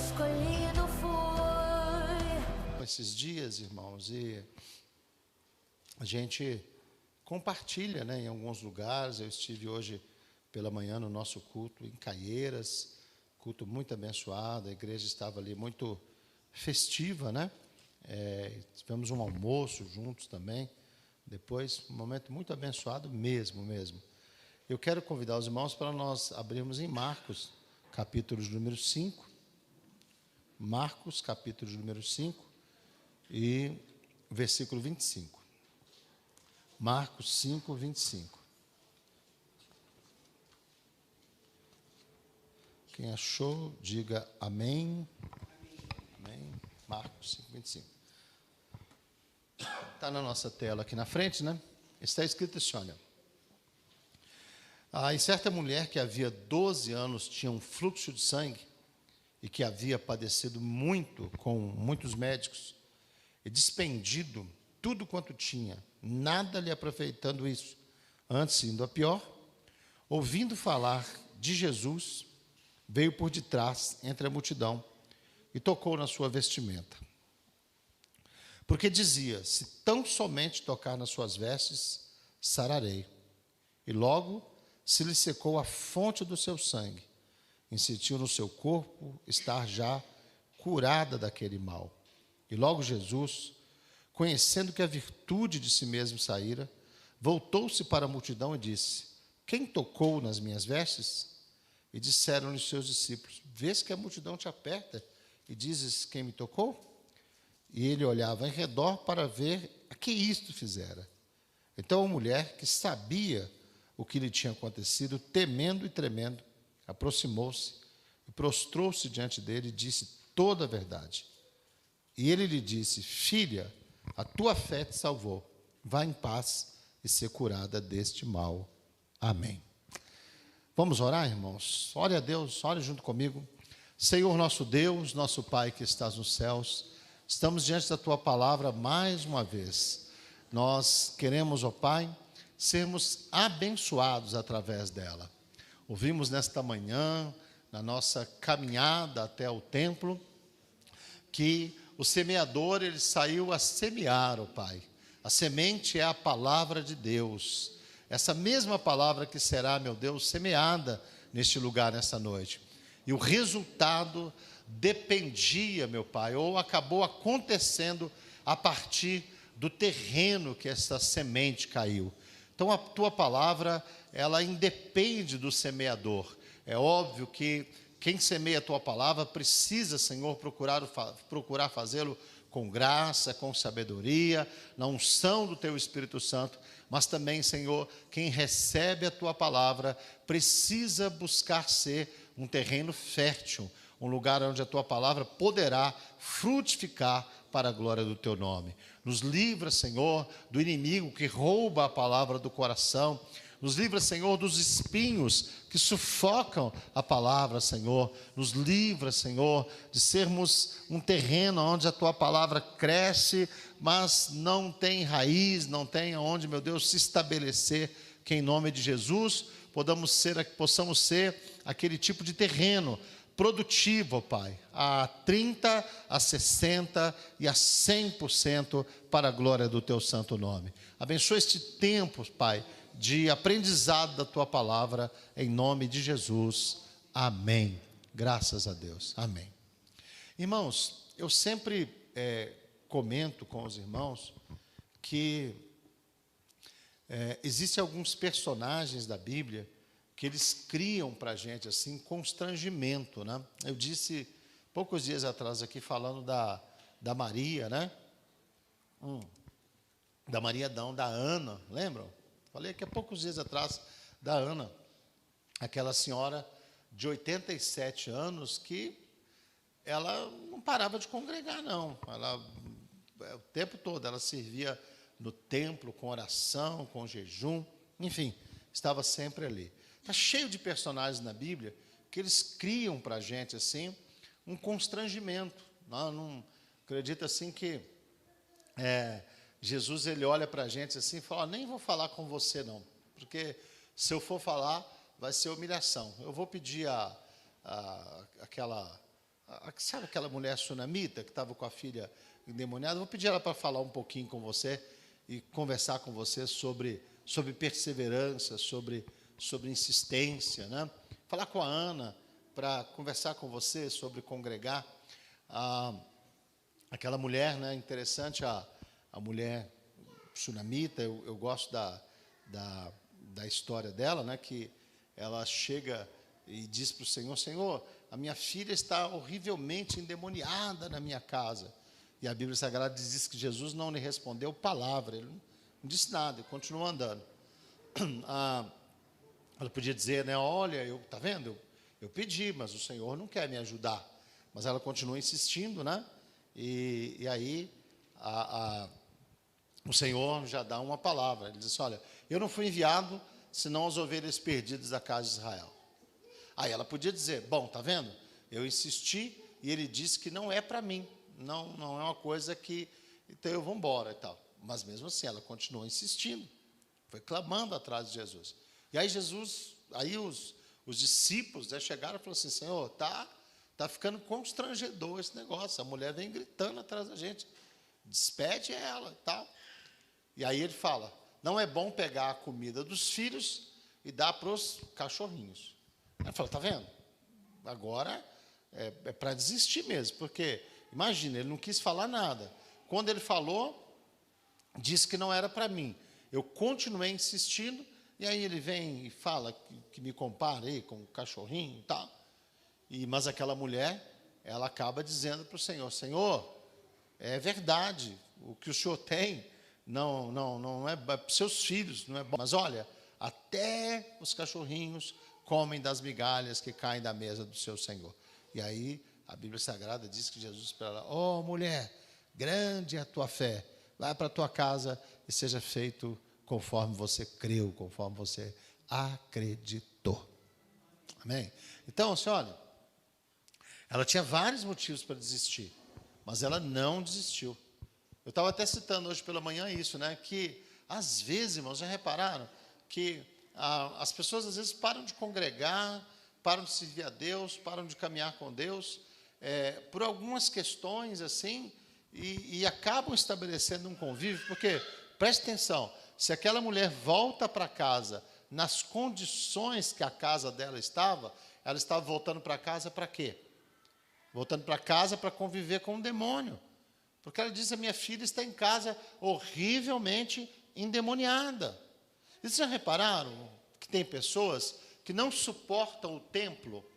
escolhido fui. Esses dias, irmãos, e a gente compartilha, né, em alguns lugares. Eu estive hoje pela manhã no nosso culto em Caieiras, culto muito abençoado, a igreja estava ali muito festiva, né? Tivemos um almoço juntos também, depois, um momento muito abençoado mesmo. Eu quero convidar os irmãos para nós abrirmos em Marcos, capítulo número 5, Marcos, capítulo número 5, e versículo 25. Marcos 5, 25. Quem achou, diga amém. Amém. Marcos 5, 25. Está na nossa tela aqui na frente, né? Está escrito assim, olha. E certa mulher que havia 12 anos tinha um fluxo de sangue e que havia padecido muito com muitos médicos e despendido tudo quanto tinha, nada lhe aproveitando isso, antes indo a pior, ouvindo falar de Jesus, veio por detrás entre a multidão e tocou na sua vestimenta. Porque dizia, se tão somente tocar nas suas vestes, sararei. E logo se lhe secou a fonte do seu sangue, e sentiu no seu corpo estar já curada daquele mal. E logo Jesus, conhecendo que a virtude de si mesmo saíra, voltou-se para a multidão e disse, quem tocou nas minhas vestes? E disseram-lhe os seus discípulos, vês que a multidão te aperta e dizes, quem me tocou? E ele olhava em redor para ver a que isto fizera. Então a mulher, que sabia o que lhe tinha acontecido, temendo e tremendo, aproximou-se e prostrou-se diante dele e disse toda a verdade. E ele lhe disse, filha, a tua fé te salvou. Vá em paz e ser curada deste mal. Amém. Vamos orar, irmãos? Ore a Deus, ore junto comigo. Senhor nosso Deus, nosso Pai que estás nos céus, estamos diante da tua palavra mais uma vez. Nós queremos, ó Pai, sermos abençoados através dela. Ouvimos nesta manhã, na nossa caminhada até o templo, que o semeador, ele saiu a semear, ó Pai. A semente é a palavra de Deus. Essa mesma palavra que será, meu Deus, semeada neste lugar, nessa noite. E o resultado dependia, meu Pai, ou acabou acontecendo a partir do terreno que essa semente caiu. Então a tua palavra, ela independe do semeador. É óbvio que quem semeia a tua palavra precisa, Senhor, procurar fazê-lo com graça, com sabedoria, na unção do teu Espírito Santo. Mas também, Senhor, quem recebe a tua palavra precisa buscar ser um terreno fértil, um lugar onde a tua palavra poderá frutificar para a glória do teu nome. Nos livra, Senhor, do inimigo que rouba a palavra do coração. Nos livra, Senhor, dos espinhos que sufocam a palavra, Senhor. Nos livra, Senhor, de sermos um terreno onde a tua palavra cresce, mas não tem raiz, não tem onde, meu Deus, se estabelecer. Que em nome de Jesus possamos ser aquele tipo de terreno produtivo, ó Pai, a 30, a 60 e a 100% para a glória do teu santo nome. Abençoa este tempo, Pai, de aprendizado da tua palavra, em nome de Jesus. Amém. Graças a Deus. Amém. Irmãos, eu sempre comento com os irmãos que existem alguns personagens da Bíblia que eles criam para a gente assim constrangimento, né? Eu disse poucos dias atrás aqui falando da Maria, né? Da Maria não, da Ana, lembram? Falei aqui há poucos dias atrás da Ana, aquela senhora de 87 anos que ela não parava de congregar, não. Ela, o tempo todo, ela servia no templo com oração, com jejum, enfim, estava sempre ali. Está cheio de personagens na Bíblia que eles criam para a gente assim um constrangimento. Não acredita assim que Jesus ele olha para a gente assim e fala, nem vou falar com você não, porque se eu for falar vai ser humilhação. Eu vou pedir aquela Sabe aquela mulher sunamita que estava com a filha endemoniada? Vou pedir ela para falar um pouquinho com você e conversar com você sobre perseverança, sobre insistência, né? Falar com a Ana para conversar com você sobre congregar. Aquela mulher, né? Interessante, a mulher sunamita, eu gosto da história dela, né? Que ela chega e diz para o Senhor: Senhor, a minha filha está horrivelmente endemoniada na minha casa. E a Bíblia Sagrada diz que Jesus não lhe respondeu palavra, ele não disse nada, ele continuou andando. Ela podia dizer, né, olha, tá vendo? Eu pedi, mas o Senhor não quer me ajudar. Mas ela continua insistindo, né? E aí o Senhor já dá uma palavra. Ele diz, olha, eu não fui enviado senão as ovelhas perdidas da casa de Israel. Aí ela podia dizer, bom, tá vendo? Eu insisti e ele disse que não é para mim, não é uma coisa que, então eu vou embora e tal. Mas mesmo assim, ela continuou insistindo, foi clamando atrás de Jesus. E aí os discípulos, né, chegaram e falaram assim, Senhor, tá ficando constrangedor esse negócio, a mulher vem gritando atrás da gente, despede ela e tal. E aí ele fala, não é bom pegar a comida dos filhos e dar para os cachorrinhos. Ele fala, tá vendo? Agora é para desistir mesmo, porque, imagina, ele não quis falar nada. Quando ele falou, disse que não era para mim. Eu continuei insistindo, e aí ele vem e fala que me compara aí com o cachorrinho e tal. Mas aquela mulher, ela acaba dizendo para o Senhor, Senhor, é verdade, o que o Senhor tem não é para os seus filhos, não é bom. Mas olha, até os cachorrinhos comem das migalhas que caem da mesa do seu Senhor. E aí a Bíblia Sagrada diz que Jesus para ela, ó mulher, grande é a tua fé, vai para a tua casa e seja feito conforme você creu, conforme você acreditou. Amém? Então, assim, olha, ela tinha vários motivos para desistir, mas ela não desistiu. Eu estava até citando hoje pela manhã isso, né? Que às vezes, irmãos, já repararam que as pessoas às vezes param de congregar, param de servir a Deus, param de caminhar com Deus, por algumas questões assim, e acabam estabelecendo um convívio, porque, preste atenção, se aquela mulher volta para casa nas condições que a casa dela estava, ela estava voltando para casa para quê? Voltando para casa para conviver com o demônio. Porque ela diz, a minha filha está em casa horrivelmente endemoniada. Vocês já repararam que tem pessoas que não suportam o templo,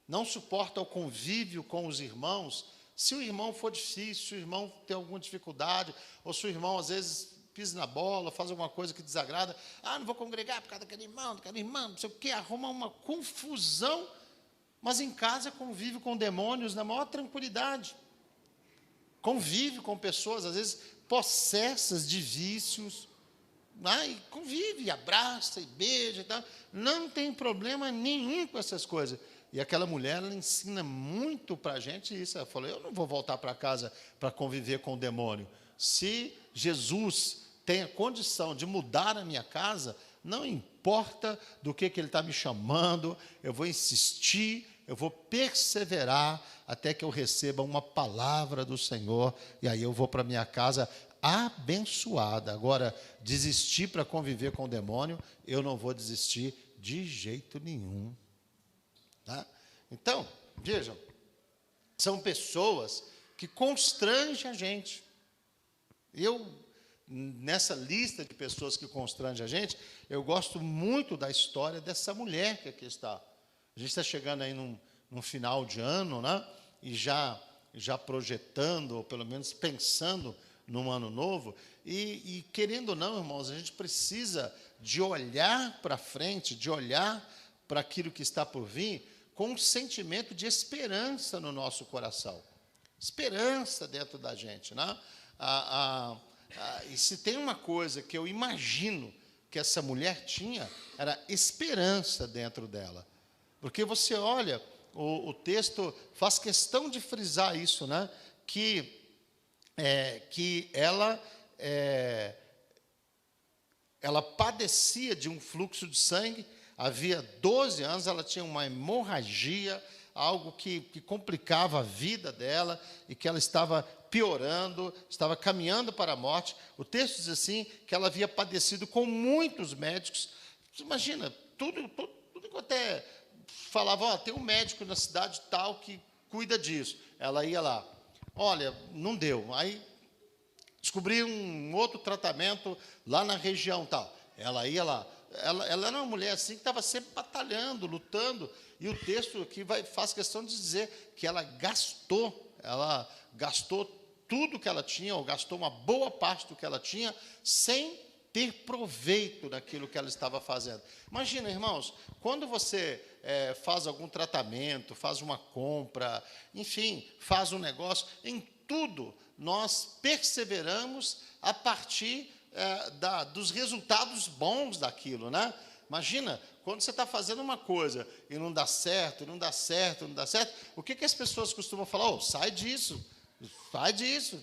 não suportam o convívio com os irmãos, se o irmão for difícil, se o irmão tem alguma dificuldade, ou se o irmão às vezes pisa na bola, faz alguma coisa que desagrada, não vou congregar por causa daquele irmão, não sei o quê, arruma uma confusão, mas em casa convive com demônios na maior tranquilidade. Convive com pessoas, às vezes, possessas de vícios, e convive, e abraça, e beija e tal. Não tem problema nenhum com essas coisas. E aquela mulher, ela ensina muito para a gente isso. Ela falou, eu não vou voltar para casa para conviver com o demônio. Se Jesus tem a condição de mudar a minha casa, não importa do que ele está me chamando, eu vou insistir, eu vou perseverar até que eu receba uma palavra do Senhor, e aí eu vou para a minha casa abençoada. Agora, desistir para conviver com o demônio, eu não vou desistir de jeito nenhum. Tá? Então, vejam, são pessoas que constrangem a gente. Nessa lista de pessoas que constrangem a gente, eu gosto muito da história dessa mulher que aqui está. A gente está chegando aí num final de ano, né? E já projetando, ou pelo menos pensando num ano novo, e querendo ou não, irmãos, a gente precisa de olhar para frente, de olhar para aquilo que está por vir, com um sentimento de esperança no nosso coração. Esperança dentro da gente, né? E se tem uma coisa que eu imagino que essa mulher tinha, era esperança dentro dela. Porque você olha, o texto faz questão de frisar isso, né? Que ela padecia de um fluxo de sangue, havia 12 anos, ela tinha uma hemorragia, algo que complicava a vida dela e que ela estava piorando, estava caminhando para a morte. O texto diz assim, que ela havia padecido com muitos médicos. Você imagina, tudo enquanto falava, ó, tem um médico na cidade tal que cuida disso. Ela ia lá, olha, não deu. Aí descobri um outro tratamento lá na região tal. Ela ia lá. Ela era uma mulher assim que estava sempre batalhando, lutando. E o texto aqui faz questão de dizer que ela gastou tudo que ela tinha, ou gastou uma boa parte do que ela tinha, sem ter proveito daquilo que ela estava fazendo. Imagina, irmãos, quando você faz algum tratamento, faz uma compra, enfim, faz um negócio, em tudo nós perseveramos a partir dos resultados bons daquilo, né? Imagina, quando você está fazendo uma coisa e não dá certo, o que as pessoas costumam falar? Oh, sai disso,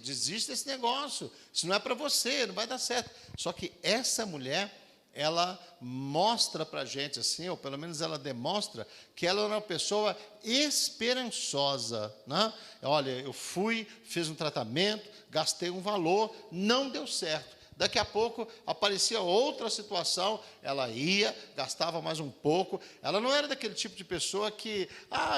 desiste desse negócio, isso não é para você, não vai dar certo. Só que essa mulher, ela mostra para a gente assim, ou pelo menos ela demonstra que ela é uma pessoa esperançosa, né? Olha, eu fiz um tratamento, gastei um valor, não deu certo. Daqui a pouco aparecia outra situação, ela ia, gastava mais um pouco. Ela não era daquele tipo de pessoa que,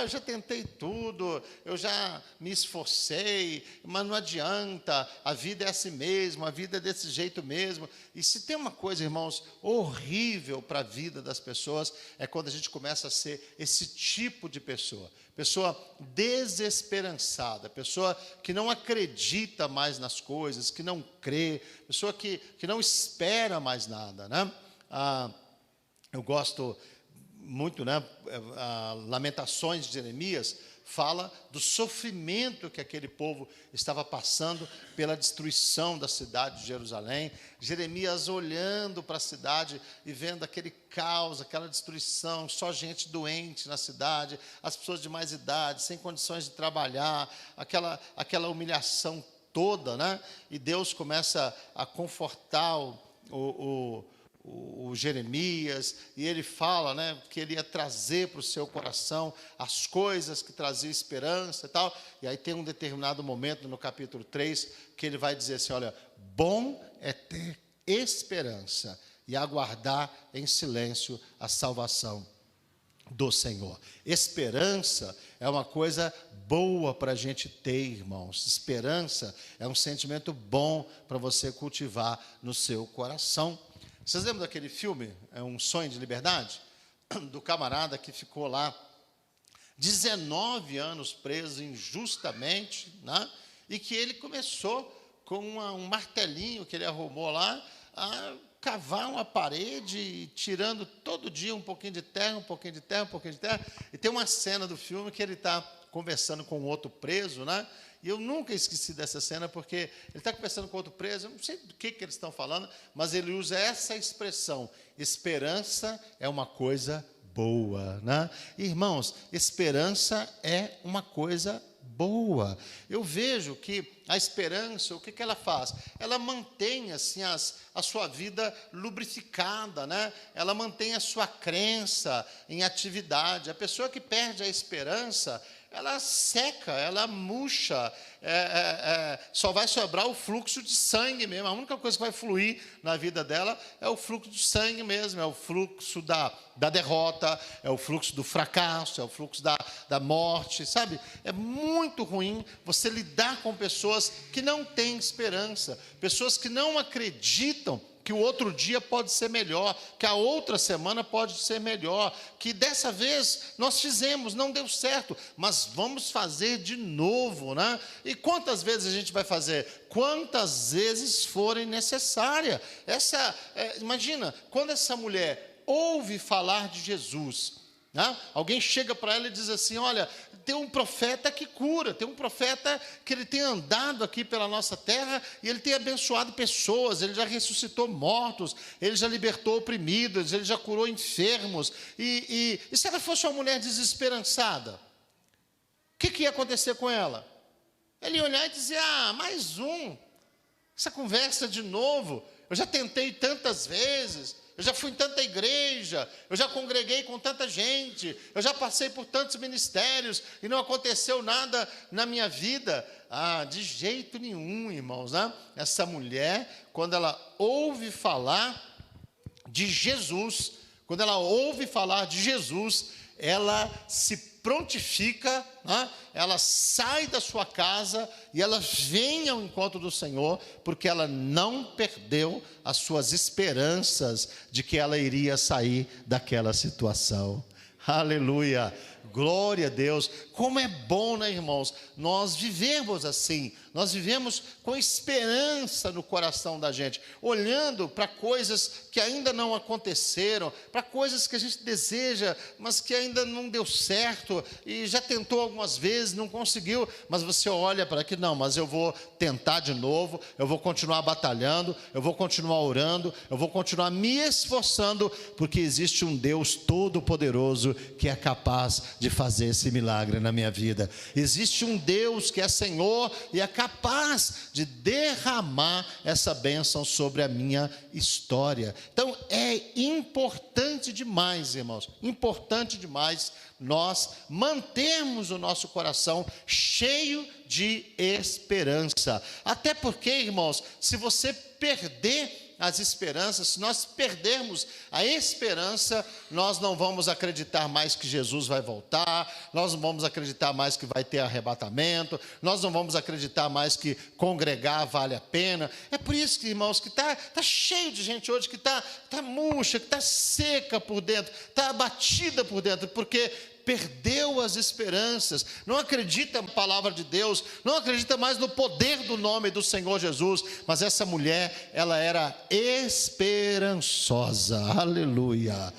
eu já tentei tudo, eu já me esforcei, mas não adianta, a vida é assim mesmo, a vida é desse jeito mesmo. E se tem uma coisa, irmãos, horrível para a vida das pessoas, é quando a gente começa a ser esse tipo de pessoa desesperançada, pessoa que não acredita mais nas coisas, que não crê, pessoa que não espera mais nada, né? Eu gosto muito, né? Lamentações de Jeremias fala do sofrimento que aquele povo estava passando pela destruição da cidade de Jerusalém. Jeremias olhando para a cidade e vendo aquele caos, aquela destruição, só gente doente na cidade, as pessoas de mais idade, sem condições de trabalhar, aquela humilhação toda, né? E Deus começa a confortar o Jeremias, e ele fala, né, que ele ia trazer para o seu coração as coisas que traziam esperança e tal. E aí tem um determinado momento no capítulo 3 que ele vai dizer assim, olha, bom é ter esperança e aguardar em silêncio a salvação do Senhor. Esperança é uma coisa boa para a gente ter, irmãos. Esperança é um sentimento bom para você cultivar no seu coração. Vocês lembram daquele filme, Um Sonho de Liberdade? Do camarada que ficou lá 19 anos preso injustamente, né? E que ele começou com um martelinho que ele arrumou lá, a cavar uma parede, tirando todo dia um pouquinho de terra, um pouquinho de terra, um pouquinho de terra. E tem uma cena do filme que ele está conversando com outro preso, né? E eu nunca esqueci dessa cena, porque ele está conversando com outro preso, eu não sei do que eles estão falando, mas ele usa essa expressão, esperança é uma coisa boa, né? Irmãos, esperança é uma coisa boa. Eu vejo que a esperança, o que ela faz? Ela mantém assim a sua vida lubrificada, né? Ela mantém a sua crença em atividade. A pessoa que perde a esperança, ela seca, ela murcha, só vai sobrar o fluxo de sangue mesmo. A única coisa que vai fluir na vida dela é o fluxo de sangue mesmo, é o fluxo da derrota, é o fluxo do fracasso, é o fluxo da morte, sabe? É muito ruim você lidar com pessoas que não têm esperança, pessoas que não acreditam que o outro dia pode ser melhor, que a outra semana pode ser melhor, que dessa vez nós fizemos, não deu certo, mas vamos fazer de novo, né? E quantas vezes a gente vai fazer? Quantas vezes forem necessárias. Imagina, quando essa mulher ouve falar de Jesus, né? Alguém chega para ela e diz assim, olha, tem um profeta que cura, tem um profeta que ele tem andado aqui pela nossa terra e ele tem abençoado pessoas, ele já ressuscitou mortos, ele já libertou oprimidos, ele já curou enfermos. E se ela fosse uma mulher desesperançada, o que ia acontecer com ela? Ele ia olhar e dizer, mais um, essa conversa de novo, eu já tentei tantas vezes, eu já fui em tanta igreja, eu já congreguei com tanta gente, eu já passei por tantos ministérios e não aconteceu nada na minha vida. Ah, de jeito nenhum, irmãos, né? Essa mulher, quando ela ouve falar de Jesus, quando ela ouve falar de Jesus, ela se prontifica, né? Ela sai da sua casa e ela vem ao encontro do Senhor, porque ela não perdeu as suas esperanças de que ela iria sair daquela situação. Aleluia! Glória a Deus. Como é bom, né, irmãos, nós vivemos assim, nós vivemos com esperança no coração da gente, olhando para coisas que ainda não aconteceram, para coisas que a gente deseja, mas que ainda não deu certo, e já tentou algumas vezes, não conseguiu, mas você olha para aqui, não, mas eu vou tentar de novo, eu vou continuar batalhando, eu vou continuar orando, eu vou continuar me esforçando, porque existe um Deus todo-poderoso que é capaz de fazer esse milagre na minha vida. Existe um Deus que é Senhor e é capaz de derramar essa bênção sobre a minha história. Então é importante demais, irmãos, importante demais nós mantermos o nosso coração cheio de esperança. Até porque, irmãos, se você perder as esperanças, se nós perdermos a esperança, nós não vamos acreditar mais que Jesus vai voltar, nós não vamos acreditar mais que vai ter arrebatamento, nós não vamos acreditar mais que congregar vale a pena. É por isso, irmãos, que está cheio de gente hoje que está murcha, que está seca por dentro, está abatida por dentro, porque perdeu as esperanças, não acredita na palavra de Deus, não acredita mais no poder do nome do Senhor Jesus. Mas essa mulher, ela era esperançosa, aleluia,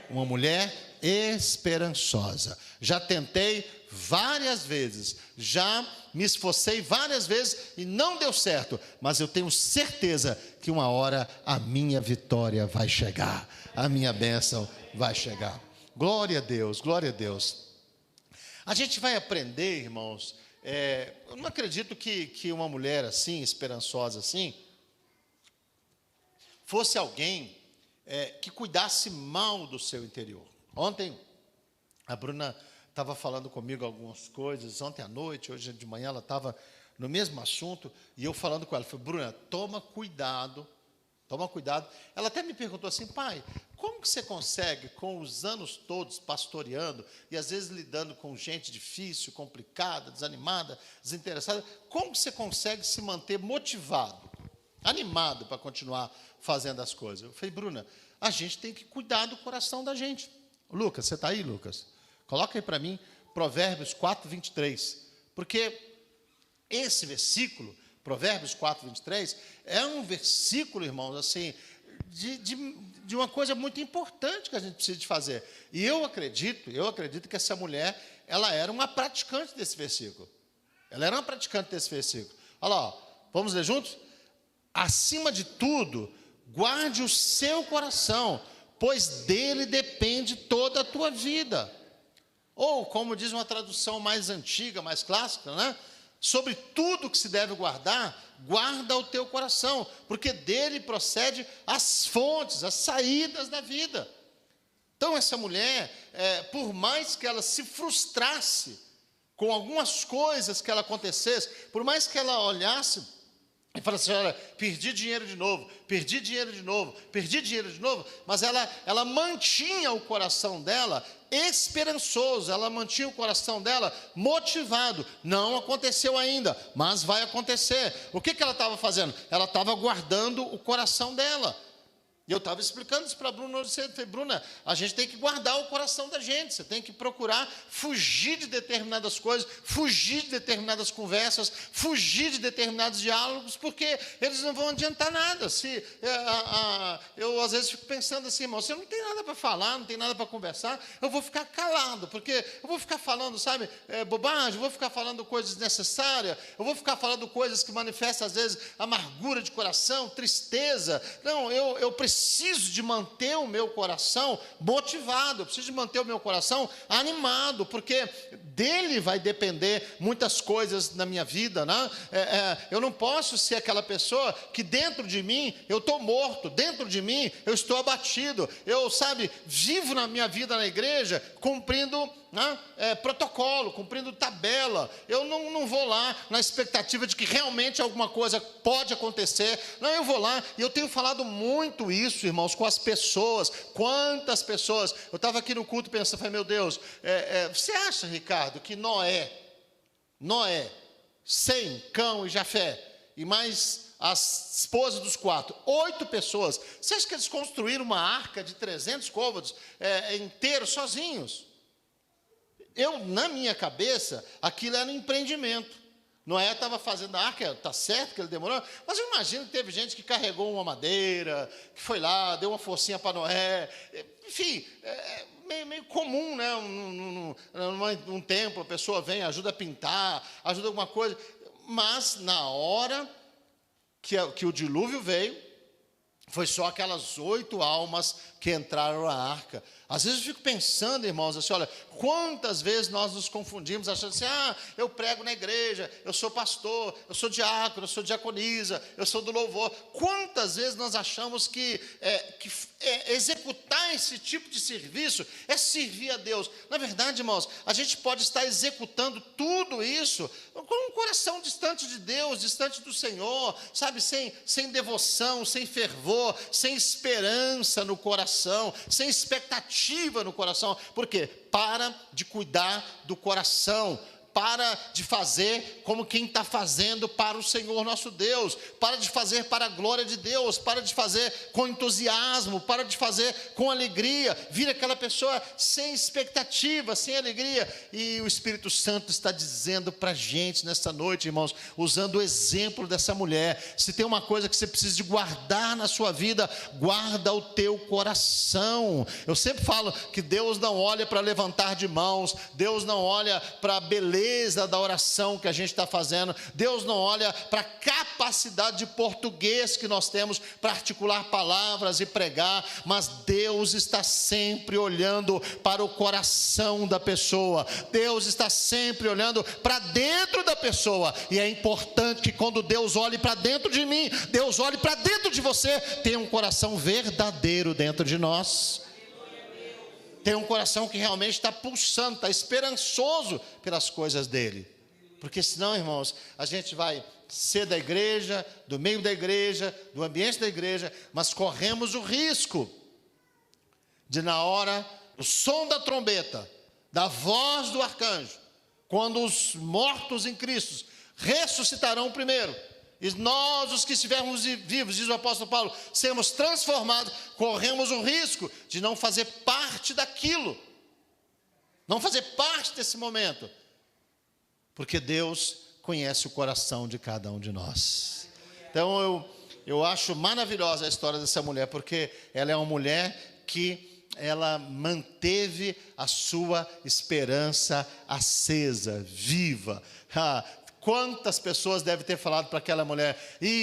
uma mulher esperançosa. Já tentei várias vezes, já me esforcei várias vezes e não deu certo, mas eu tenho certeza que uma hora a minha vitória vai chegar, a minha bênção vai chegar. Glória a Deus, glória a Deus. A gente vai aprender, irmãos, eu não acredito que uma mulher assim, esperançosa assim, fosse alguém que cuidasse mal do seu interior. Ontem, a Bruna estava falando comigo algumas coisas, ontem à noite, hoje de manhã, ela estava no mesmo assunto, e eu falando com ela, falei, Bruna, toma cuidado. Ela até me perguntou assim, pai, como que você consegue, com os anos todos pastoreando, e às vezes lidando com gente difícil, complicada, desanimada, desinteressada, como que você consegue se manter motivado, animado para continuar fazendo as coisas? Eu falei, Bruna, a gente tem que cuidar do coração da gente. Lucas, você está aí, Lucas? Coloca aí para mim, Provérbios 4, 23, porque esse versículo, Provérbios 4, 23, é um versículo, irmãos, assim, de uma coisa muito importante que a gente precisa de fazer. E eu acredito que essa mulher, ela era uma praticante desse versículo. Olha lá, ó, vamos ler juntos? Acima de tudo, guarde o seu coração, pois dele depende toda a tua vida. Ou, como diz uma tradução mais antiga, mais clássica, né? Sobre tudo que se deve guardar, guarda o teu coração, porque dele procede as fontes, as saídas da vida. Então essa mulher, por mais que ela se frustrasse com algumas coisas que ela acontecesse, por mais que ela olhasse e falasse, olha, perdi dinheiro de novo, mas ela mantinha o coração dela esperançoso, ela mantinha o coração dela motivado. Não aconteceu ainda, mas vai acontecer. O que ela estava fazendo? Ela estava guardando o coração dela. E eu estava explicando isso para a Bruna. Eu falei, Bruna, a gente tem que guardar o coração da gente. Você tem que procurar fugir de determinadas coisas, fugir de determinadas conversas, fugir de determinados diálogos, porque eles não vão adiantar nada. Eu às vezes fico pensando assim, irmão, se eu não tenho nada para falar, não tenho nada para conversar, eu vou ficar calado, porque eu vou ficar falando, sabe, bobagem, eu vou ficar falando coisas desnecessárias, eu vou ficar falando coisas que manifestam às vezes amargura de coração, tristeza. Não, eu preciso de manter o meu coração motivado, eu preciso de manter o meu coração animado, porque dele vai depender muitas coisas na minha vida, né? Eu não posso ser aquela pessoa que dentro de mim eu estou morto, dentro de mim eu estou abatido, eu, vivo na minha vida na igreja cumprindo protocolo, cumprindo tabela. Eu não vou lá na expectativa de que realmente alguma coisa pode acontecer. Não, eu vou lá, e eu tenho falado muito isso, irmãos, com as pessoas. Quantas pessoas, eu estava aqui no culto pensando, falei, meu Deus, você acha, Ricardo, que Noé, Sem, Cão e Jafé, e mais as esposas dos 4, 8 pessoas, você acha que eles construíram uma arca de 300 côvados inteiro, sozinhos? Na minha cabeça, aquilo era um empreendimento. Noé estava fazendo a arca, está certo que ele demorou, mas eu imagino que teve gente que carregou uma madeira, que foi lá, deu uma forcinha para Noé, enfim, meio comum, né? Num templo, a pessoa vem, ajuda a pintar, ajuda alguma coisa, mas na hora que o dilúvio veio, foi só aquelas 8 almas que entraram na arca. Às vezes eu fico pensando, irmãos, assim, olha, quantas vezes nós nos confundimos, achando assim, eu prego na igreja, eu sou pastor, eu sou diácono, eu sou diaconisa, eu sou do louvor. Quantas vezes nós achamos que executar esse tipo de serviço é servir a Deus? Na verdade, irmãos, a gente pode estar executando tudo isso com um coração distante de Deus, distante do Senhor, sem devoção, sem fervor, sem esperança no coração, sem expectativa no coração. Por quê? Para de cuidar do coração, para de fazer como quem está fazendo para o Senhor nosso Deus, para de fazer para a glória de Deus, para de fazer com entusiasmo, para de fazer com alegria, vira aquela pessoa sem expectativa, sem alegria. E o Espírito Santo está dizendo para a gente nesta noite, irmãos, usando o exemplo dessa mulher, se tem uma coisa que você precisa de guardar na sua vida, guarda o teu coração. Eu sempre falo que Deus não olha para levantar de mãos, Deus não olha para a beleza da oração que a gente está fazendo, Deus não olha para a capacidade de português que nós temos para articular palavras e pregar, mas Deus está sempre olhando para o coração da pessoa, Deus está sempre olhando para dentro da pessoa, e é importante que quando Deus olhe para dentro de mim, Deus olhe para dentro de você, tenha um coração verdadeiro dentro de nós, tem um coração que realmente está pulsando, está esperançoso pelas coisas dele, porque senão, irmãos, a gente vai ser da igreja, do meio da igreja, do ambiente da igreja, mas corremos o risco de, na hora do som da trombeta, da voz do arcanjo, quando os mortos em Cristo ressuscitarão primeiro, e nós, os que estivermos vivos, diz o apóstolo Paulo, sermos transformados, corremos o risco de não fazer parte daquilo, não fazer parte desse momento, porque Deus conhece o coração de cada um de nós. Então eu acho maravilhosa a história dessa mulher, porque ela é uma mulher que ela manteve a sua esperança acesa, viva. Quantas pessoas devem ter falado para aquela mulher,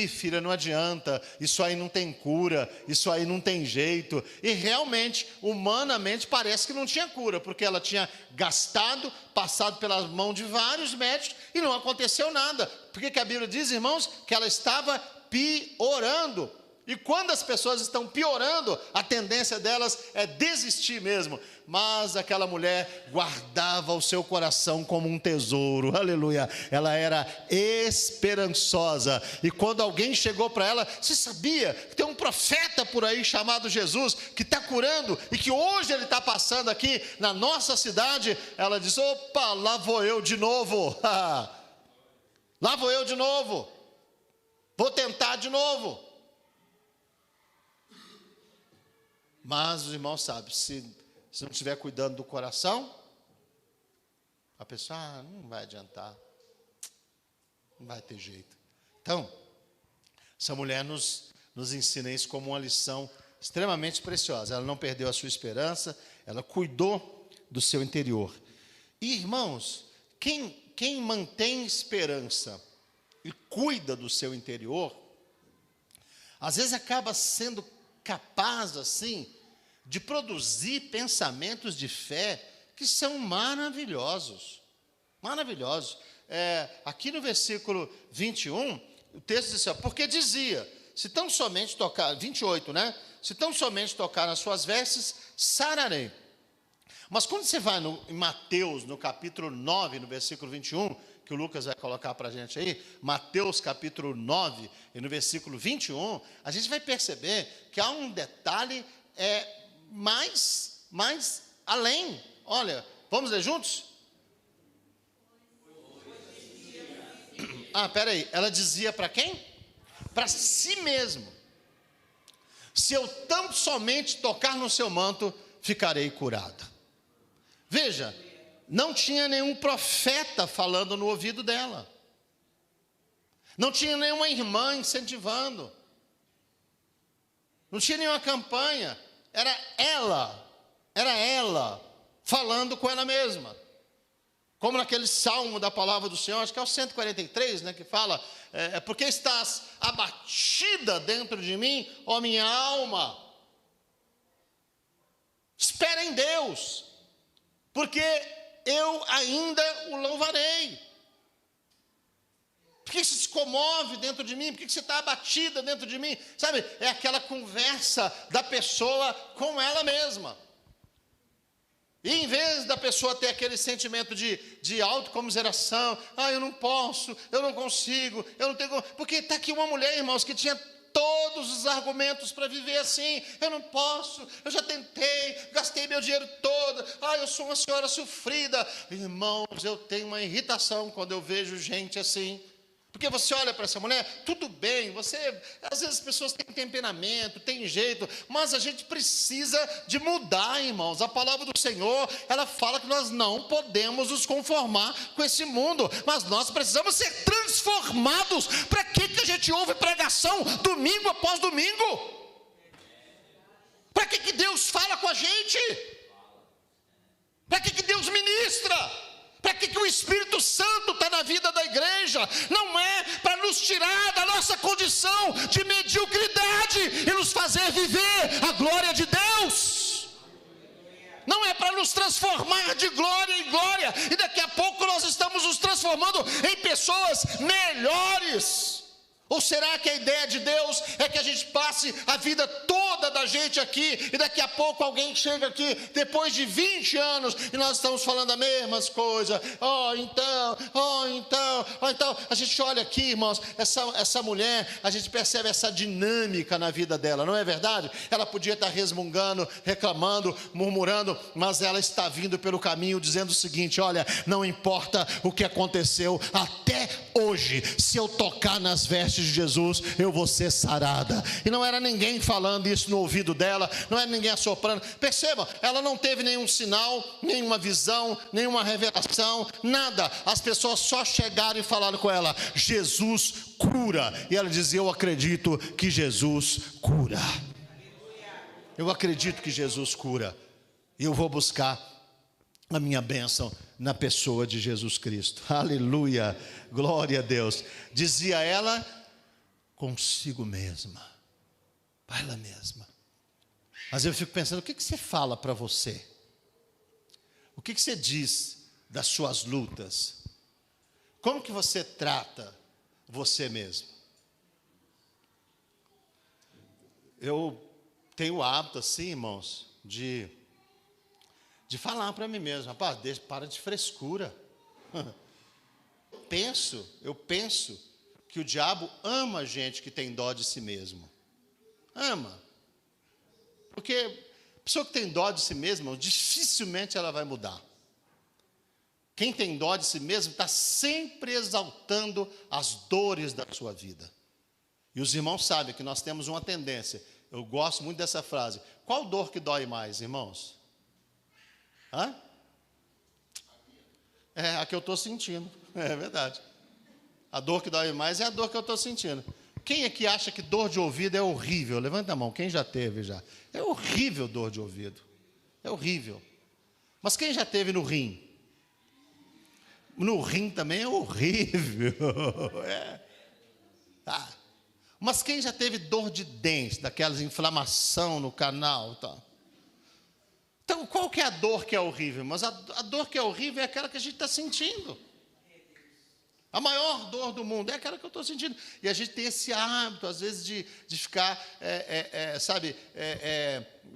filha, não adianta, isso aí não tem cura, isso aí não tem jeito, e realmente, humanamente, parece que não tinha cura, porque ela tinha gastado, passado pelas mãos de vários médicos, e não aconteceu nada, porque que a Bíblia diz, irmãos, que ela estava piorando, e quando as pessoas estão piorando, a tendência delas é desistir mesmo, mas aquela mulher guardava o seu coração como um tesouro, aleluia, ela era esperançosa, e quando alguém chegou para ela, você sabia que tem um profeta por aí chamado Jesus, que está curando, e que hoje ele está passando aqui na nossa cidade, ela diz, opa, lá vou eu de novo, lá vou eu de novo, vou tentar de novo. Mas os irmãos sabem, se não estiver cuidando do coração, a pessoa, não vai adiantar, não vai ter jeito. Então, essa mulher nos ensina isso como uma lição extremamente preciosa. Ela não perdeu a sua esperança, ela cuidou do seu interior. E, irmãos, quem mantém esperança e cuida do seu interior, às vezes acaba sendo capaz, assim, de produzir pensamentos de fé que são maravilhosos. maravilhosos. Aqui no versículo 21, o texto diz assim, porque dizia, se tão somente tocar, 28, né? Se tão somente tocar nas suas vestes, sararei. Mas quando você vai em Mateus, no capítulo 9, no versículo 21, que o Lucas vai colocar para a gente aí, Mateus capítulo 9, e no versículo 21, a gente vai perceber que há um detalhe mais além. Olha, vamos ler juntos? Peraí, ela dizia para quem? Para si mesmo. Se eu tão somente tocar no seu manto, ficarei curada. Veja, não tinha nenhum profeta falando no ouvido dela. Não tinha nenhuma irmã incentivando. Não tinha nenhuma campanha. Era ela falando com ela mesma. Como naquele salmo da palavra do Senhor, acho que é o 143, né, que fala, porque estás abatida dentro de mim, ó minha alma. Espera em Deus, porque eu ainda o louvarei. Por que você se comove dentro de mim? Por que você está abatida dentro de mim? Sabe, é aquela conversa da pessoa com ela mesma. E em vez da pessoa ter aquele sentimento de autocomiseração, eu não posso, eu não consigo, eu não tenho como. Porque está aqui uma mulher, irmãos, que tinha todos os argumentos para viver assim. Eu não posso, eu já tentei, gastei meu dinheiro todo. Eu sou uma senhora sofrida. Irmãos, eu tenho uma irritação quando eu vejo gente assim. Porque você olha para essa mulher, tudo bem, às vezes as pessoas têm temperamento, têm jeito, mas a gente precisa de mudar, irmãos. A palavra do Senhor, ela fala que nós não podemos nos conformar com esse mundo, mas nós precisamos ser transformados. Para que a gente ouve pregação domingo após domingo? Para que Deus fala com a gente? Para que Deus ministra? Para que o Espírito Santo está na vida da igreja? Não é para nos tirar da nossa condição de mediocridade e nos fazer viver a glória de Deus. Não é para nos transformar de glória em glória, e daqui a pouco nós estamos nos transformando em pessoas melhores. Ou será que a ideia de Deus é que a gente passe a vida toda da gente aqui, e daqui a pouco alguém chega aqui, depois de 20 anos, e nós estamos falando as mesmas coisas, então, a gente olha aqui, irmãos, essa mulher, a gente percebe essa dinâmica na vida dela, não é verdade? Ela podia estar resmungando, reclamando, murmurando, mas ela está vindo pelo caminho dizendo o seguinte, olha, não importa o que aconteceu até hoje, se eu tocar nas vestes de Jesus, eu vou ser sarada. E não era ninguém falando isso no ouvido dela, não era ninguém assoprando. Perceba, ela não teve nenhum sinal, nenhuma visão, nenhuma revelação, nada. As pessoas só chegaram e falaram com ela, Jesus cura. E ela dizia, eu acredito que Jesus cura. Eu acredito que Jesus cura. E eu vou buscar a minha bênção na pessoa de Jesus Cristo. Aleluia, glória a Deus. Dizia ela consigo mesma, para ela mesma. Mas eu fico pensando, o que você fala para você? O que você diz das suas lutas? Como que você trata você mesmo? Eu tenho o hábito assim, irmãos, de falar para mim mesmo, rapaz, para de frescura. Eu penso que o diabo ama gente que tem dó de si mesmo. Ama. Porque a pessoa que tem dó de si mesma, dificilmente ela vai mudar. Quem tem dó de si mesmo está sempre exaltando as dores da sua vida. E os irmãos sabem que nós temos uma tendência, eu gosto muito dessa frase, qual dor que dói mais, irmãos? A que eu estou sentindo, é verdade. A dor que dói mais é a dor que eu estou sentindo. Quem aqui acha que dor de ouvido é horrível? Levanta a mão, quem já teve já? É horrível dor de ouvido, é horrível. Mas quem já teve no rim? No rim também é horrível. Mas quem já teve dor de dente, daquelas inflamação no canal e tal? Então, qual que é a dor que é horrível? Mas a dor que é horrível é aquela que a gente está sentindo. A maior dor do mundo é aquela que eu estou sentindo. E a gente tem esse hábito, às vezes, de ficar,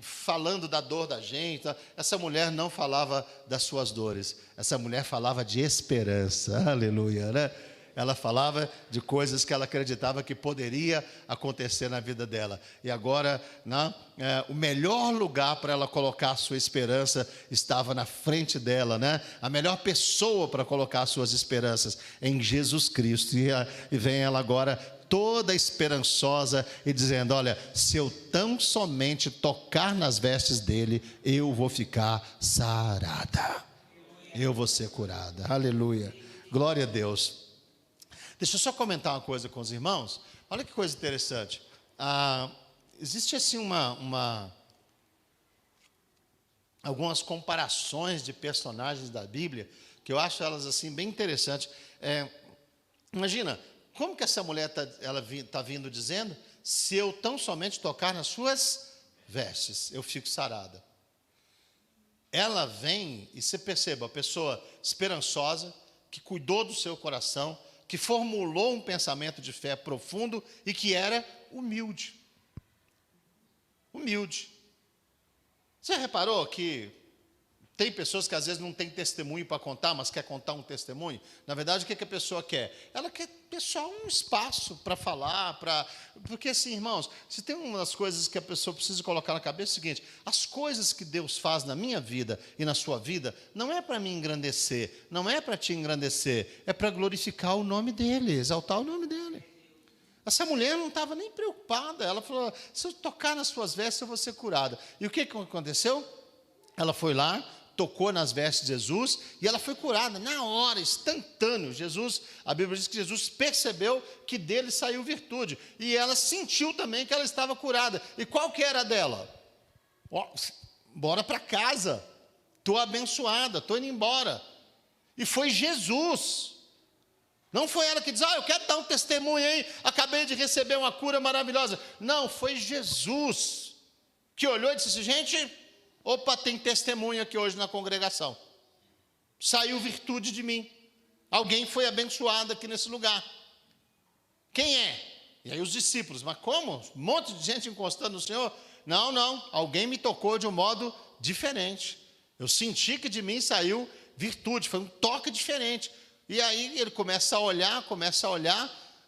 falando da dor da gente. Essa mulher não falava das suas dores. Essa mulher falava de esperança. Aleluia, né? Ela falava de coisas que ela acreditava que poderia acontecer na vida dela. E agora, o melhor lugar para ela colocar a sua esperança estava na frente dela, né? A melhor pessoa para colocar as suas esperanças em Jesus Cristo. E vem ela agora toda esperançosa e dizendo: olha, se eu tão somente tocar nas vestes dele, eu vou ficar sarada. Eu vou ser curada. Aleluia. Glória a Deus. Deixa eu só comentar uma coisa com os irmãos. Olha que coisa interessante. Existe assim algumas comparações de personagens da Bíblia que eu acho elas assim bem interessantes. Imagina, como que essa mulher está vindo dizendo: se eu tão somente tocar nas suas vestes, eu fico sarada. Ela vem, e você perceba, a pessoa esperançosa, que cuidou do seu coração, que formulou um pensamento de fé profundo e que era humilde. Humilde. Você reparou que tem pessoas que às vezes não têm testemunho para contar, mas quer contar um testemunho? Na verdade, o que a pessoa quer? Ela quer só um espaço para falar, porque assim, irmãos, se tem uma das coisas que a pessoa precisa colocar na cabeça é o seguinte: as coisas que Deus faz na minha vida e na sua vida, não é para me engrandecer, não é para te engrandecer, é para glorificar o nome dEle, exaltar o nome dEle. Essa mulher não estava nem preocupada, ela falou: se eu tocar nas suas vestes, eu vou ser curada. E o que aconteceu? Ela foi lá, tocou nas vestes de Jesus e ela foi curada na hora, instantâneo. A Bíblia diz que Jesus percebeu que dele saiu virtude e ela sentiu também que ela estava curada. E qual que era a dela? Bora para casa, estou abençoada, estou indo embora. E foi Jesus. Não foi ela que diz: eu quero dar um testemunho aí, acabei de receber uma cura maravilhosa. Não, foi Jesus que olhou e disse assim: gente, opa, tem testemunho aqui hoje na congregação. Saiu virtude de mim. Alguém foi abençoado aqui nesse lugar. Quem é? E aí os discípulos: mas como? Um monte de gente encostando no Senhor? Não, alguém me tocou de um modo diferente. Eu senti que de mim saiu virtude, foi um toque diferente. E aí ele começa a olhar,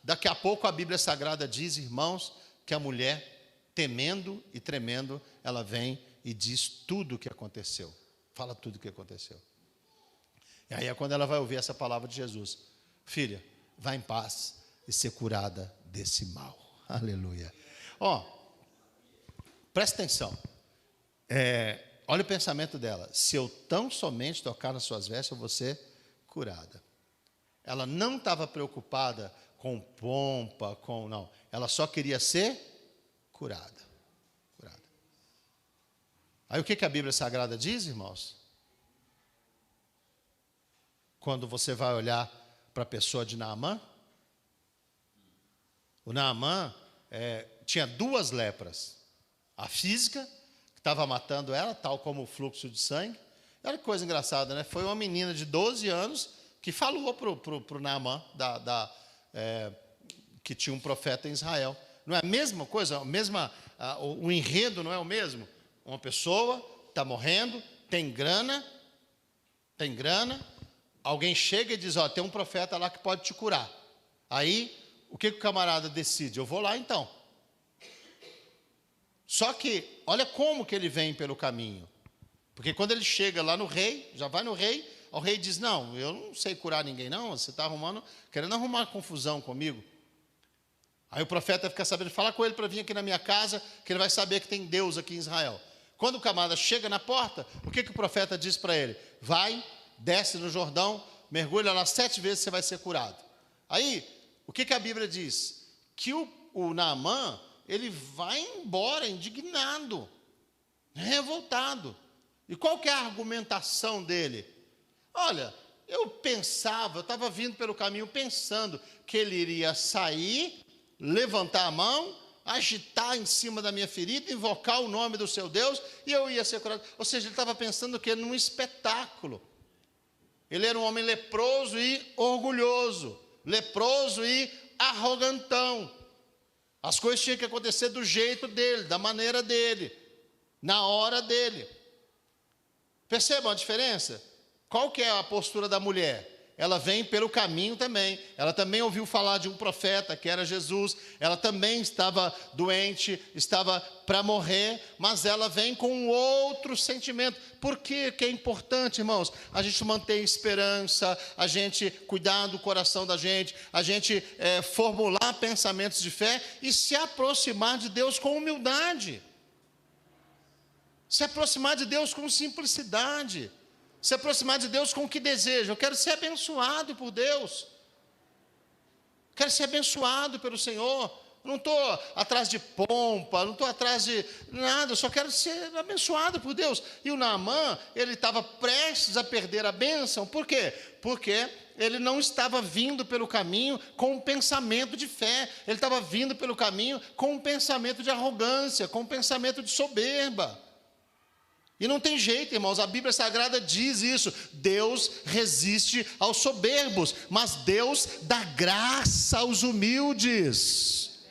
daqui a pouco a Bíblia Sagrada diz, irmãos, que a mulher, temendo e tremendo, ela vem e diz tudo o que aconteceu. Fala tudo o que aconteceu. E aí é quando ela vai ouvir essa palavra de Jesus: filha, vá em paz e ser curada desse mal. Aleluia. Presta atenção. Olha o pensamento dela: se eu tão somente tocar nas suas vestes, eu vou ser curada. Ela não estava preocupada com pompa, não. Ela só queria ser curada. Aí o que a Bíblia Sagrada diz, irmãos? Quando você vai olhar para a pessoa de Naamã, o Naamã tinha 2 lepras. A física, que estava matando ela, tal como o fluxo de sangue. Olha que coisa engraçada, né? Foi uma menina de 12 anos que falou para o Naamã, que tinha um profeta em Israel. Não é a mesma coisa? O enredo não é o mesmo? Uma pessoa está morrendo, tem grana, alguém chega e diz: tem um profeta lá que pode te curar. Aí, o que o camarada decide? Eu vou lá então. Só que, olha como que ele vem pelo caminho. Porque quando ele chega lá no rei, já vai no rei, o rei diz: não, eu não sei curar ninguém não, você está querendo arrumar confusão comigo. Aí o profeta fica sabendo: fala com ele para vir aqui na minha casa, que ele vai saber que tem Deus aqui em Israel. Quando o camarada chega na porta, o que o profeta diz para ele? Vai, desce no Jordão, mergulha lá 7 vezes, você vai ser curado. Aí, o que a Bíblia diz? Que o Naamã, ele vai embora indignado, revoltado. E qual que é a argumentação dele? Olha, eu estava vindo pelo caminho pensando que ele iria sair, levantar a mão, agitar em cima da minha ferida, invocar o nome do seu Deus, e eu ia ser curado. Ou seja, ele estava pensando que num espetáculo. Ele era um homem leproso e orgulhoso. leproso e arrogantão. As coisas tinham que acontecer do jeito dele, da maneira dele, na hora dele. Percebam a diferença? Qual que é a postura da mulher? Ela vem pelo caminho também. Ela também ouviu falar de um profeta, que era Jesus. Ela também estava doente, estava para morrer, mas ela vem com um outro sentimento. Por que é importante, irmãos? A gente manter esperança, a gente cuidar do coração da gente, a gente formular pensamentos de fé e se aproximar de Deus com humildade. Se aproximar de Deus com simplicidade. Se aproximar de Deus com o que deseja. Eu quero ser abençoado por Deus. Quero ser abençoado pelo Senhor. Não estou atrás de pompa, não estou atrás de nada. Eu só quero ser abençoado por Deus. E o Naamã, ele estava prestes a perder a bênção. Por quê? Porque ele não estava vindo pelo caminho com um pensamento de fé. Ele estava vindo pelo caminho com um pensamento de arrogância, com um pensamento de soberba. E não tem jeito, irmãos, a Bíblia Sagrada diz isso. Deus resiste aos soberbos, mas Deus dá graça aos humildes.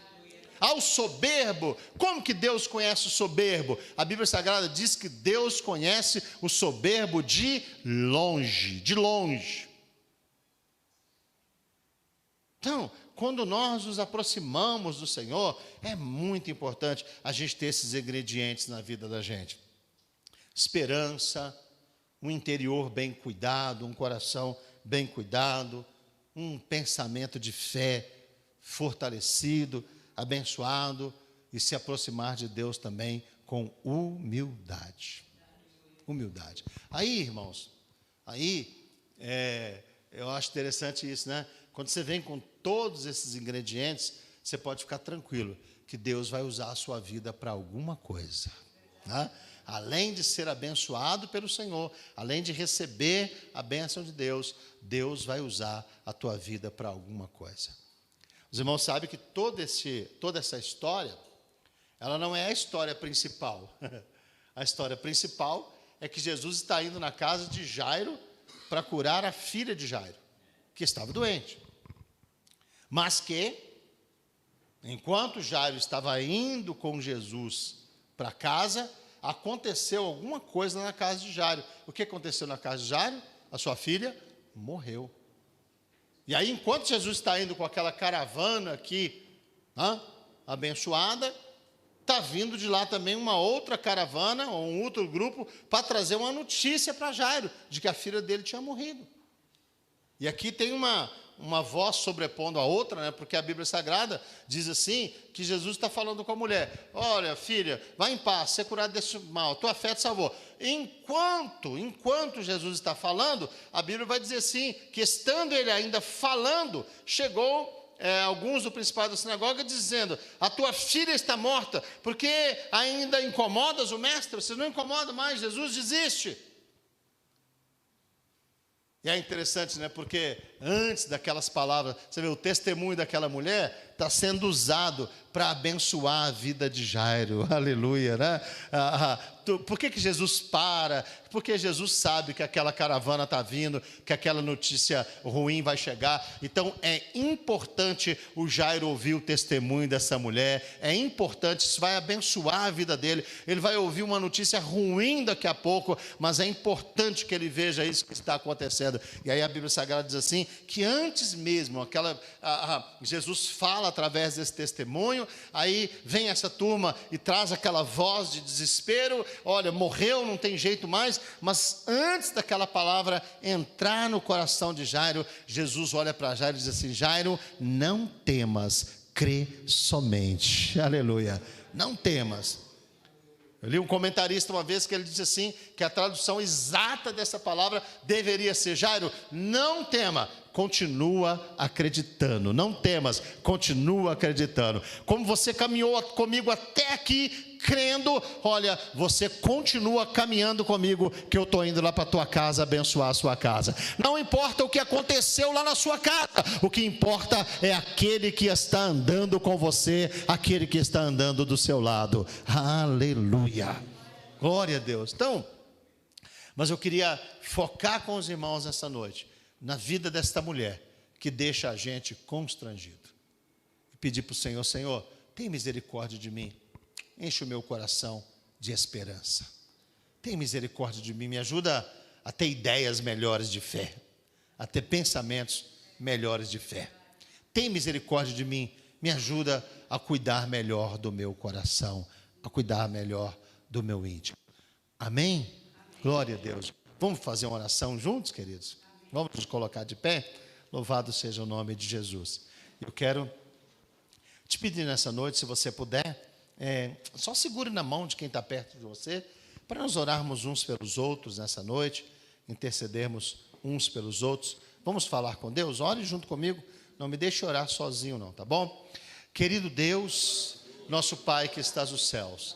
Ao soberbo, como que Deus conhece o soberbo? A Bíblia Sagrada diz que Deus conhece o soberbo de longe, de longe. Então, quando nós nos aproximamos do Senhor, é muito importante a gente ter esses ingredientes na vida da gente. Esperança, um interior bem cuidado, um coração bem cuidado, um pensamento de fé fortalecido, abençoado e se aproximar de Deus também com humildade. Humildade. Aí, irmãos, eu acho interessante isso, né? Quando você vem com todos esses ingredientes, você pode ficar tranquilo que Deus vai usar a sua vida para alguma coisa, né? Além de ser abençoado pelo Senhor, além de receber a bênção de Deus, Deus vai usar a tua vida para alguma coisa. Os irmãos sabem que toda essa história, ela não é a história principal. A história principal é que Jesus está indo na casa de Jairo para curar a filha de Jairo, que estava doente. Mas que, enquanto Jairo estava indo com Jesus para casa, aconteceu alguma coisa na casa de Jairo. O que aconteceu na casa de Jairo? A sua filha morreu. E aí, enquanto Jesus está indo com aquela caravana aqui, abençoada, está vindo de lá também uma outra caravana, ou um outro grupo, para trazer uma notícia para Jairo, de que a filha dele tinha morrido. E aqui tem uma voz sobrepondo a outra, né? Porque a Bíblia Sagrada diz assim, que Jesus está falando com a mulher: olha, filha, vai em paz, ser curada desse mal, tua fé te salvou. Enquanto Jesus está falando, a Bíblia vai dizer assim, que estando ele ainda falando, chegou alguns do principal da sinagoga dizendo: a tua filha está morta, porque ainda incomodas o mestre? Você não incomoda mais, Jesus desiste. E é interessante, né? Porque antes daquelas palavras, você vê, o testemunho daquela mulher está sendo usado para abençoar a vida de Jairo. Aleluia, né? Por que Jesus para? Porque Jesus sabe que aquela caravana está vindo, que aquela notícia ruim vai chegar. Então é importante o Jairo ouvir o testemunho dessa mulher. É importante, isso vai abençoar a vida dele. Ele vai ouvir uma notícia ruim daqui a pouco, mas é importante que ele veja isso que está acontecendo. E aí a Bíblia Sagrada diz assim, que antes mesmo, Jesus fala através desse testemunho, aí vem essa turma e traz aquela voz de desespero: olha, morreu, não tem jeito mais. Mas antes daquela palavra entrar no coração de Jairo, Jesus olha para Jairo e diz assim: Jairo, não temas, crê somente. Aleluia, não temas. Eu li um comentarista uma vez que ele disse assim, que a tradução exata dessa palavra deveria ser: Jairo, não tema, continua acreditando. Não temas, continua acreditando. Como você caminhou comigo até aqui, crendo, olha, você continua caminhando comigo, que eu estou indo lá para a tua casa abençoar a sua casa. Não importa o que aconteceu lá na sua casa, o que importa é aquele que está andando com você, aquele que está andando do seu lado. Aleluia, glória a Deus. Então, mas eu queria focar com os irmãos nessa noite, na vida desta mulher, que deixa a gente constrangido. E pedir para o Senhor: Senhor, tem misericórdia de mim, enche o meu coração de esperança. Tem misericórdia de mim, me ajuda a ter ideias melhores de fé, a ter pensamentos melhores de fé. Tem misericórdia de mim, me ajuda a cuidar melhor do meu coração, a cuidar melhor do meu íntimo. Amém? Glória a Deus. Vamos fazer uma oração juntos, queridos? Vamos nos colocar de pé? Louvado seja o nome de Jesus. Eu quero te pedir nessa noite, se você puder, só segure na mão de quem está perto de você, para nós orarmos uns pelos outros nessa noite, intercedermos uns pelos outros. Vamos falar com Deus? Ore junto comigo, não me deixe orar sozinho não, tá bom? Querido Deus, nosso Pai que estás nos céus,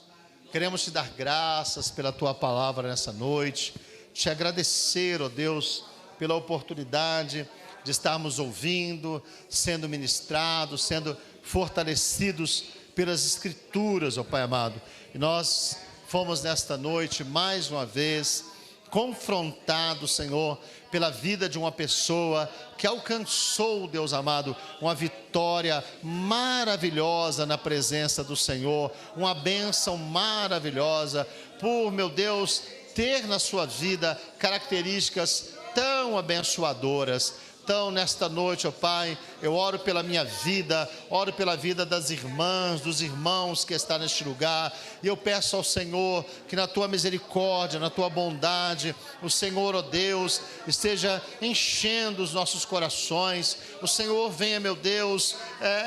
queremos te dar graças pela tua palavra nessa noite, te agradecer, ó Deus, pela oportunidade de estarmos ouvindo, sendo ministrados, sendo fortalecidos pelas Escrituras, ó Pai amado. E nós fomos nesta noite, mais uma vez, confrontados, Senhor, pela vida de uma pessoa que alcançou, Deus amado, uma vitória maravilhosa na presença do Senhor, uma bênção maravilhosa, por, meu Deus, ter na sua vida características tão abençoadoras. Então, nesta noite, ó Pai, eu oro pela minha vida, oro pela vida das irmãs, dos irmãos que estão neste lugar, e eu peço ao Senhor que na Tua misericórdia, na Tua bondade, o Senhor, ó Deus, esteja enchendo os nossos corações, o Senhor venha, meu Deus,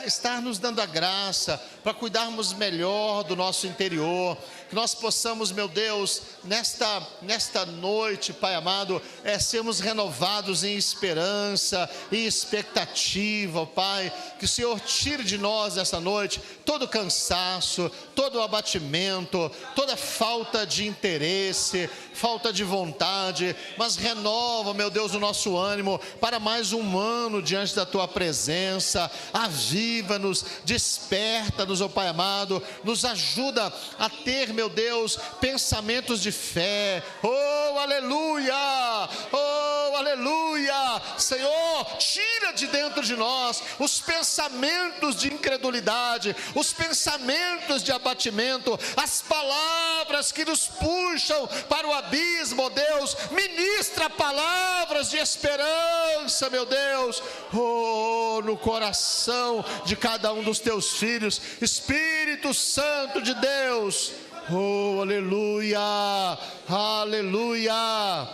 estar nos dando a graça para cuidarmos melhor do nosso interior, que nós possamos, meu Deus, nesta noite, Pai amado, sermos renovados em esperança, em expectativa, ó Pai, que o Senhor tire de nós nessa noite todo cansaço, todo abatimento, toda falta de interesse, falta de vontade, mas renova, meu Deus, o nosso ânimo para mais um ano diante da Tua presença. Aviva-nos, desperta-nos, ó Pai amado, nos ajuda a ter, meu Deus, pensamentos de fé. Oh, aleluia! Oh, aleluia! Senhor, tira de dentro de nós os pensamentos de incredulidade, os pensamentos de abatimento, as palavras que nos puxam para o abismo, oh Deus. Ministra palavras de esperança, meu Deus, oh, no coração de cada um dos Teus filhos. Espírito Santo de Deus, oh, aleluia, aleluia.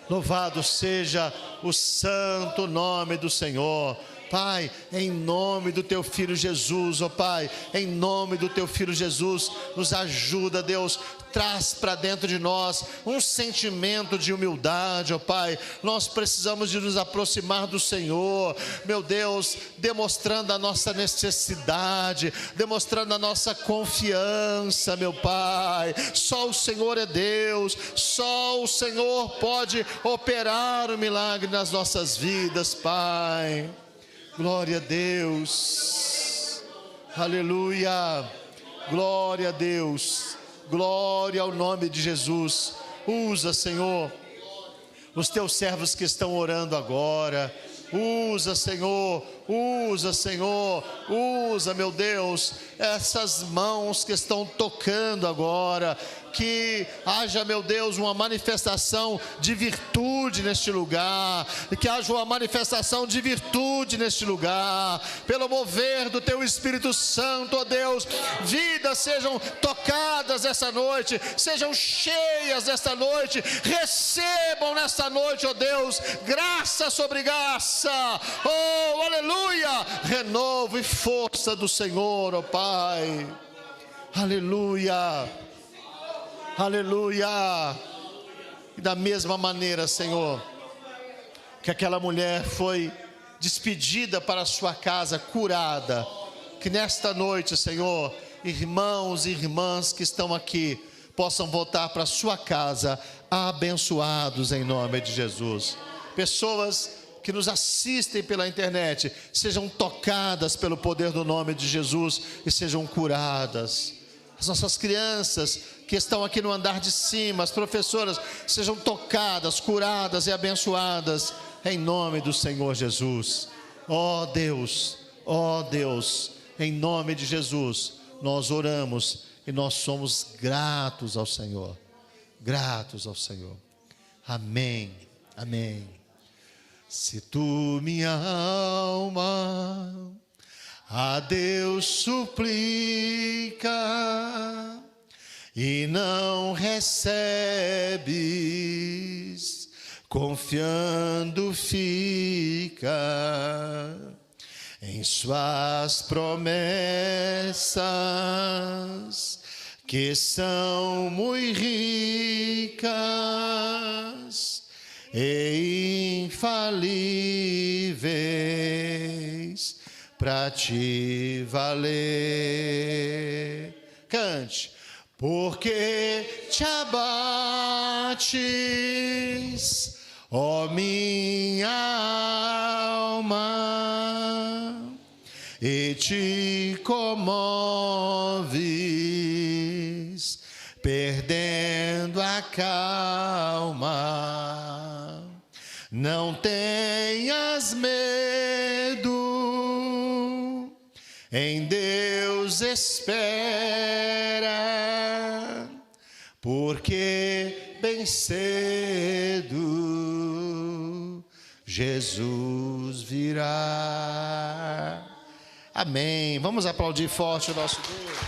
Louvado seja o santo nome do Senhor. Pai, em nome do Teu Filho Jesus, ó Pai, em nome do Teu Filho Jesus, nos ajuda, Deus, traz para dentro de nós um sentimento de humildade, ó Pai. Nós precisamos de nos aproximar do Senhor, meu Deus, demonstrando a nossa necessidade, demonstrando a nossa confiança, meu Pai. Só o Senhor é Deus, só o Senhor pode operar o milagre nas nossas vidas, Pai. Glória a Deus, aleluia, glória a Deus, glória ao nome de Jesus. Usa, Senhor, os Teus servos que estão orando agora. Usa, Senhor, usa, Senhor, usa, meu Deus, essas mãos que estão tocando agora. Que haja, meu Deus, uma manifestação de virtude neste lugar, que haja uma manifestação de virtude neste lugar, pelo mover do Teu Espírito Santo, ó Deus. Vidas sejam tocadas essa noite, sejam cheias esta noite, recebam nesta noite, ó Deus, graça sobre graça, oh, aleluia, renovo e força do Senhor, ó Pai, aleluia. Aleluia. E da mesma maneira, Senhor, que aquela mulher foi despedida para a sua casa curada, que nesta noite, Senhor, irmãos e irmãs que estão aqui possam voltar para a sua casa abençoados em nome de Jesus. Pessoas que nos assistem pela internet sejam tocadas pelo poder do nome de Jesus e sejam curadas. As nossas crianças que estão aqui no andar de cima, as professoras, sejam tocadas, curadas e abençoadas em nome do Senhor Jesus. Ó Deus, em nome de Jesus, nós oramos e nós somos gratos ao Senhor. Gratos ao Senhor. Amém, amém. Se tu, minha alma, a Deus suplica e não recebes, confiando fica em suas promessas, que são muito ricas e infalíveis para te valer. Cante. Porque te abates, ó minha alma, e te comoves, perdendo a calma. Não tenhas medo, em Deus espera, porque bem cedo Jesus virá. Amém. Vamos aplaudir forte o nosso Deus.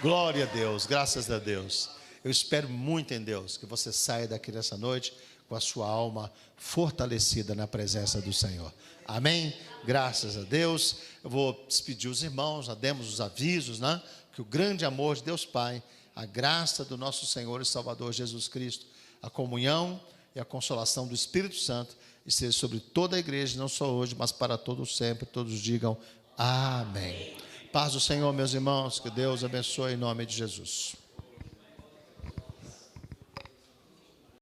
Glória a Deus, graças a Deus. Eu espero muito em Deus que você saia daqui nessa noite com a sua alma fortalecida na presença do Senhor. Amém? Graças a Deus. Eu vou despedir os irmãos, já demos os avisos, né? Que o grande amor de Deus Pai, a graça do nosso Senhor e Salvador Jesus Cristo, a comunhão e a consolação do Espírito Santo esteja sobre toda a igreja, não só hoje, mas para todos sempre. Todos digam amém. Paz do Senhor, meus irmãos, que Deus abençoe em nome de Jesus.